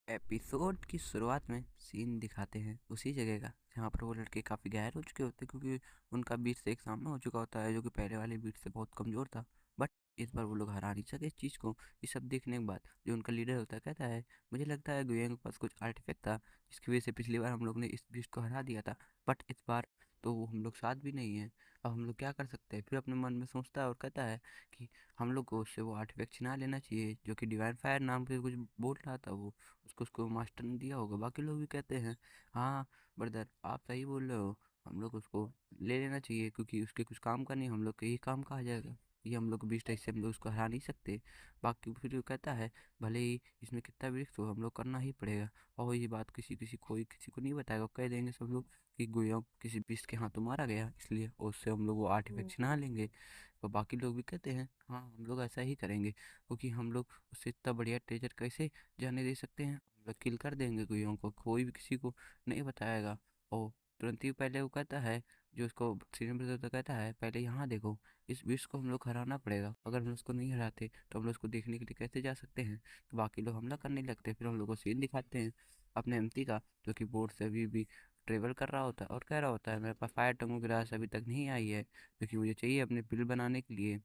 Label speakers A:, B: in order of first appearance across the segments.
A: Episode की शुरुआत में सीन दिखाते हैं उसी जगह का जहाँ पर वो लड़के काफ़ी घायल हो चुके होते हैं, क्योंकि उनका बीट से एक सामना हो चुका होता है जो कि पहले वाले बीट से बहुत कमज़ोर था। बट इस बार वो लोग हरा नहीं सके इस चीज़ को। ये सब देखने के बाद जो उनका लीडर होता है कहता है, मुझे लगता है गुयेंग के पास कुछ आर्टिफैक्ट था जिसकी वजह से पिछली बार हम लोग ने इस बीस्ट को हरा दिया था, बट इस बार तो वो हम लोग साथ भी नहीं है। अब हम लोग क्या कर सकते हैं? फिर अपने मन में सोचता है और कहता है कि हम लोग को उससे वो आर्टिफैक्ट छिना लेना चाहिए जो कि डिवाइन फायर नाम के कुछ बोल रहा था। वो उसको मास्टर ने दिया होगा। बाकी लोग भी कहते हैं, हाँ ब्रदर आप सही बोल रहे हो, हम लोग उसको ले लेना चाहिए क्योंकि उसके कुछ काम का नहीं, हम लोग के ही काम का आ जाएगा। ये हम लोग 20 से हम लोग उसको हरा नहीं सकते। बाकी फिर वो कहता है, भले ही इसमें कितना भी रिस्क हो हम लोग करना ही पड़ेगा। और ये बात किसी को नहीं बताएगा, कह देंगे सब लोग कि गुयोंग किसी बीस्ट के हाथों मारा गया, इसलिए उससे हम लोग वो आर्टिफैक्ट छिना लेंगे। तो बाकी लोग भी कहते हैं, हाँ हम लोग ऐसा ही करेंगे क्योंकि हम लोग उससे इतना बढ़िया ट्रेजर कैसे जाने दे सकते हैं। हम लोग किल कर देंगे गुइयों को, कोई भी किसी को नहीं बताएगा। और तुरंत ही पहले वो कहता है, जो उसको सीनियर ब्रदर तो कहता है, पहले यहाँ देखो, इस विश्व को हम लोग हराना पड़ेगा। अगर हम उसको नहीं हराते तो हम लोग उसको देखने के लिए कैसे जा सकते हैं? तो बाकी लोग हमला करने लगते हैं। फिर हम लोग को सीन दिखाते हैं अपने एमटी का, जो कि बोर्ड से अभी भी ट्रेवल कर रहा होता है और कह रहा होता है, मेरे पास फायर टंगो ग्रास अभी तक नहीं आई है क्योंकि मुझे चाहिए अपने बिल बनाने के लिए।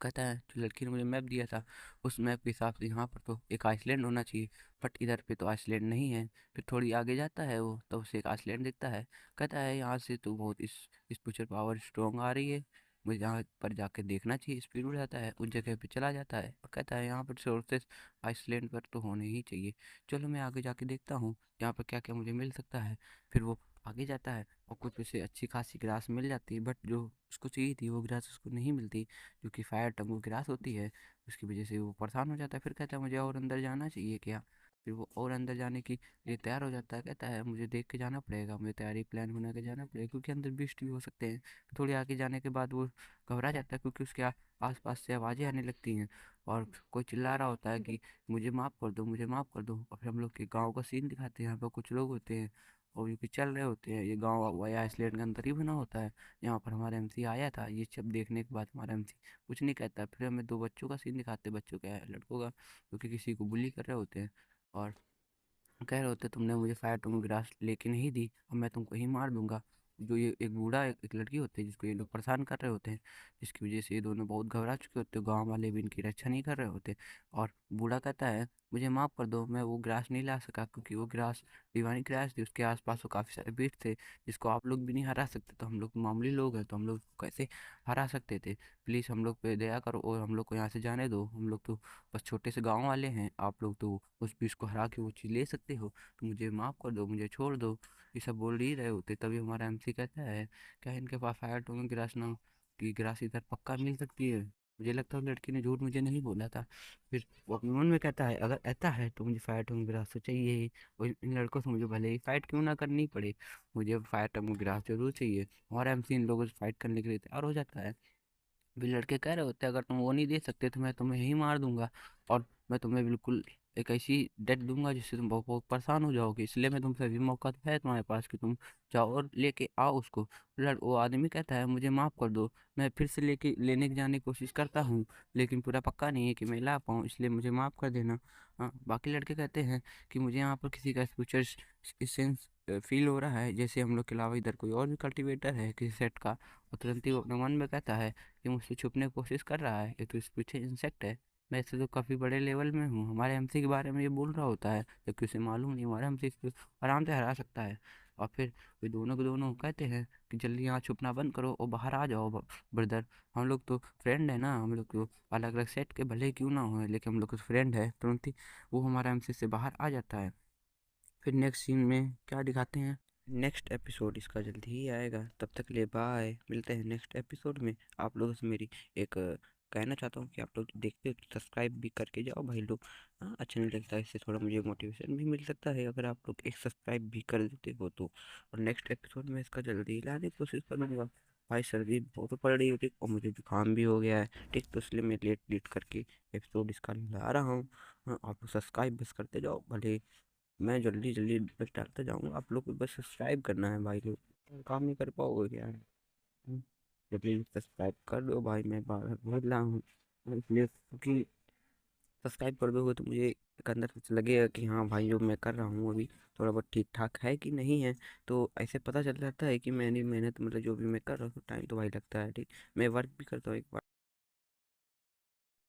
A: कहता है, जो लड़की ने मुझे मैप दिया था उस मैप के हिसाब से यहाँ पर तो एक आइसलैंड होना चाहिए, बट इधर पे तो आइसलैंड नहीं है। फिर थोड़ी आगे जाता है वो तो उसे एक आइसलैंड दिखता है। कहता है, यहाँ से तो बहुत इस फ्यूचर पावर स्ट्रॉन्ग आ रही है, मुझे यहाँ पर जाकर देखना चाहिए। स्पीड उड़ जाता है, उस जगह पे चला जाता है और कहता है, यहाँ पर सोर्सेस आइसलैंड पर तो होने ही चाहिए, चलो मैं आगे जाके देखता हूँ यहाँ पर क्या क्या मुझे मिल सकता है। फिर वो आगे जाता है और कुछ उसे अच्छी खासी ग्रास मिल जाती है, बट जो उसको चाहिए थी वो ग्रास उसको नहीं मिलती, जो कि फायर टंगू ग्रास होती है। उसकी वजह से वो परेशान हो जाता है। फिर कहता है, मुझे और अंदर जाना चाहिए क्या? फिर वो और अंदर जाने के लिए तैयार हो जाता है। कहता है, मुझे देख के जाना पड़ेगा, मुझे तैयारी प्लान बना के जाना पड़ेगा क्योंकि अंदर बीस्ट भी हो सकते हैं। थोड़ी आगे जाने के बाद वो घबरा जाता है क्योंकि उसके आस पास से आवाज़ें आने लगती हैं और कोई चिल्ला रहा होता है कि मुझे माफ़ कर दो, मुझे माफ़ कर दो। और फिर हम लोग के गाँव का सीन दिखाते हैं। यहाँ पर कुछ लोग होते हैं और ये कि चल रहे होते हैं। ये गाँव वाया आइसलैंड के अंदर ही बना होता है। यहाँ पर हमारा एमसी आया था। ये सब देखने के बाद हमारा एमसी कुछ नहीं कहता। फिर हमें दो बच्चों का सीन दिखाते हैं, बच्चों क्या है, लड़कों का, जो कि किसी को बुली कर रहे होते हैं और कह रहे होते, तुमने मुझे फायर टंगो ग्रास लेके नहीं दी, अब मैं तुमको ही मार दूंगा। जो ये एक बूढ़ा एक लड़की होती है जिसको ये लोग परेशान कर रहे होते हैं, जिसकी वजह से ये दोनों बहुत घबरा चुके होते हैं। गांव वाले भी इनकी रक्षा नहीं कर रहे होते। और बूढ़ा कहता है, मुझे माफ़ कर दो, मैं वो ग्रास नहीं ला सका क्योंकि वो ग्रास दीवानी ग्रास थी, उसके आसपास वो काफ़ी सारे बीट थे जिसको आप लोग भी नहीं हरा सकते। तो हम लोग मामूली लोग हैं तो हम लोग कैसे हरा सकते थे? प्लीज़ हम लोग पे दया करो और हम लोग को यहाँ से जाने दो। हम लोग तो बस छोटे से गाँव वाले हैं, आप लोग तो उस बीच को हरा के वो चीज़ ले सकते हो, तो मुझे माफ़ कर दो, मुझे छोड़ दो। ये सब बोल ही रहे होते तभी हमारा एमसी कहता है, क्या इनके पास फायर टोंगे ग्रास ना की ग्रास इधर पक्का मिल सकती है? मुझे लगता है लड़की ने झूठ मुझे नहीं बोला था। फिर वो अपने मन में कहता है, अगर ऐसा है तो मुझे फायर टोंगे ग्रास तो चाहिए ही। और इन लड़कों से मुझे भले ही फाइट क्यों ना करनी पड़े, मुझे फायर टोंगे ग्रास जरूर चाहिए। और एमसी इन लोगों से फाइट करने के लिए तैयार हो जाता है। भी लड़के कह रहे होते हैं, अगर तुम वो नहीं दे सकते तो मैं तुम्हें ही मार दूंगा और मैं तुम्हें बिल्कुल एक ऐसी डेथ दूंगा जिससे तुम बहुत बहुत परेशान हो जाओगे। इसलिए मैं तुमसे अभी मौका तो है तुम्हारे पास कि तुम जाओ और लेके आओ उसको। वो आदमी कहता है, मुझे माफ़ कर दो, मैं फिर से लेने की जाने की कोशिश करता हूँ, लेकिन पूरा पक्का नहीं है कि मैं ला पाऊँ, इसलिए मुझे माफ़ कर देना। हाँ, बाकी लड़के कहते हैं कि मुझे यहाँ पर किसी का फ्यूचर सेंस फील हो रहा है, जैसे हम लोग के अलावा इधर कोई और भी कल्टीवेटर है किसी सेट का। और तुरंत ही वो अपने मन में कहता है कि मुझसे छुपने की कोशिश कर रहा है, ये तो इस पीछे इंसेक्ट है। मैं इससे तो काफ़ी बड़े लेवल में हूँ, हमारे एमसी के बारे में ये बोल रहा होता है जबकि उसे मालूम नहीं हमारा एमसी इसको आराम से हरा सकता है। और फिर वे दोनों के दोनों कहते हैं कि जल्दी यहाँ छुपना बंद करो और बाहर आ जाओ ब्रदर, हम लोग तो फ्रेंड है ना, हम लोग तो अलग अलग सेट के भले ही क्यों ना हो लेकिन हम लोग तो फ्रेंड है। तुरंत ही वो हमारा एमसी से बाहर आ जाता है। फिर नेक्स्ट सीन में क्या दिखाते हैं, नेक्स्ट एपिसोड इसका जल्दी ही आएगा। तब तक के लिए बाय, मिलते हैं नेक्स्ट एपिसोड में। आप लोगों से मेरी एक कहना चाहता हूँ कि आप लोग देखते हो तो सब्सक्राइब भी करके जाओ भाई लोग। हाँ, अच्छा नहीं लगता, इससे थोड़ा मुझे मोटिवेशन भी मिल सकता है अगर आप लोग एक सब्सक्राइब भी कर देते हो तो। और नेक्स्ट एपिसोड में इसका जल्दी ही लाने की कोशिश करूँगा। भाई सर्दी बहुत पड़ रही है ठीक, और मुझे जुकाम भी हो गया है ठीक, तो इसलिए मैं लेट लेट करके एपिसोड इसका ला रहा हूँ। हाँ, आप लोग सब्सक्राइब बस करते जाओ, भले मैं जल्दी जल्दी बस डालता जाऊँगा, आप लोग को बस सब्सक्राइब करना है भाई लोग, काम नहीं कर पाओगे यार। जल्दी सब्सक्राइब कर दो भाई, मैं बार बार बोल रहा हूँ, इसलिए क्योंकि सब्सक्राइब कर दोगे तो मुझे एक अंदर से लगेगा कि हाँ भाई जो मैं कर रहा हूँ अभी थोड़ा बहुत ठीक ठाक है कि नहीं है। तो ऐसे पता चल जाता है कि मैंने मेहनत मतलब जो भी मैं कर रहा हूँ टाइम तो भाई लगता है ठीक। मैं वर्क भी करता हूँ एक पार्ट